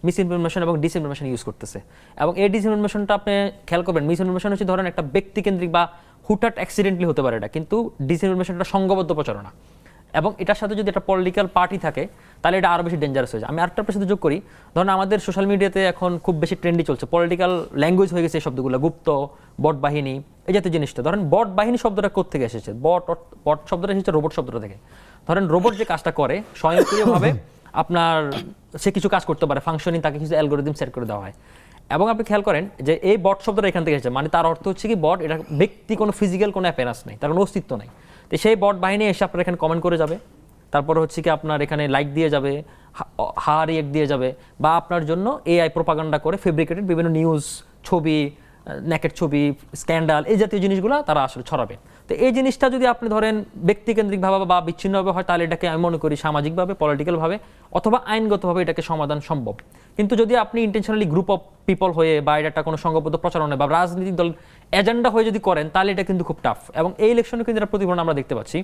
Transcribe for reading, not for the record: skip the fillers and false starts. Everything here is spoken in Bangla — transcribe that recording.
মিস ইনফরমেশন এবং ডিসইনফরমেশন ইউজ করতেছে। এবং এই ডিসইনফরমেশনটা আপনি খেয়াল করবেন, মিস ইনফরমেশন হচ্ছে ধরেন একটা ব্যক্তিকেন্দ্রিক বা হুটহাট অ্যাক্সিডেন্টলি হতে পারে এটা, কিন্তু ডিসইনফরমেশনটা সংঘবদ্ধ প্রচারণা, এবং এটার সাথে যদি একটা পলিটিক্যাল পার্টি থাকে তাহলে এটা আরও বেশি ডেঞ্জারাস হয়ে যায়। আমি আরেকটা সাথে যোগ করি, ধরুন আমাদের সোশ্যাল মিডিয়াতে এখন খুব বেশি ট্রেন্ডি চলছে, পলিটিক্যাল ল্যাঙ্গুয়েজ হয়ে গেছে এই শব্দগুলো, গুপ্ত, বট বাহিনী, এই জাতীয় জিনিসটা। ধরেন বট বাহিনী শব্দটা কোত্থেকে এসেছে? বট শব্দটা এসেছে রোবট শব্দটা থেকে। ধরেন রোবট যে কাজটা করে স্বয়ংক্রিয়ভাবে আপনার সে কিছু কাজ করতে পারে, ফাংশনিং, তাকে কিছু অ্যালগোরিদম সেট করে দেওয়া হয়। এবং আপনি খেয়াল করেন যে এই বট শব্দটা এখান থেকে এসেছে, মানে তার অর্থ হচ্ছে কি বট, এটা ব্যক্তি, কোনো ফিজিক্যাল কোনো অ্যাপিয়ারেন্স নেই, তার কোনো অস্তিত্ব নেই। তো সেই বট বাহিনী এসে আপনার এখানে কমেন্ট করে যাবে, তারপর হচ্ছে কি আপনার এখানে লাইক দিয়ে যাবে, রিয়েক্ট দিয়ে যাবে, বা আপনার জন্য এআই প্রোপাগান্ডা করে ফেব্রিকেটেড বিভিন্ন নিউজ, ছবি, নেকেট ছবি, স্ক্যান্ডাল, এই জাতীয় জিনিসগুলো তারা আসলে ছড়াবে। তো এই জিনিসটা যদি আপনি ধরেন ব্যক্তিকেন্দ্রিকভাবে বা বিচ্ছিন্নভাবে হয়, তাহলে এটাকে আমি মনে করি সামাজিকভাবে, পলিটিক্যালভাবে অথবা আইনগতভাবে এটাকে সমাধান সম্ভব। কিন্তু যদি আপনি ইন্টেনশনালি গ্রুপ অফ পিপল হয়ে বা এটা কোনো সংঘবদ্ধ প্রচারণা বা রাজনৈতিক দল এজেন্ডা হয়ে যদি করেন, তাহলে এটা কিন্তু খুব টাফ। এবং এই ইলেকশনে কিন্তু এটা প্রতিফলন আমরা দেখতে পাচ্ছি।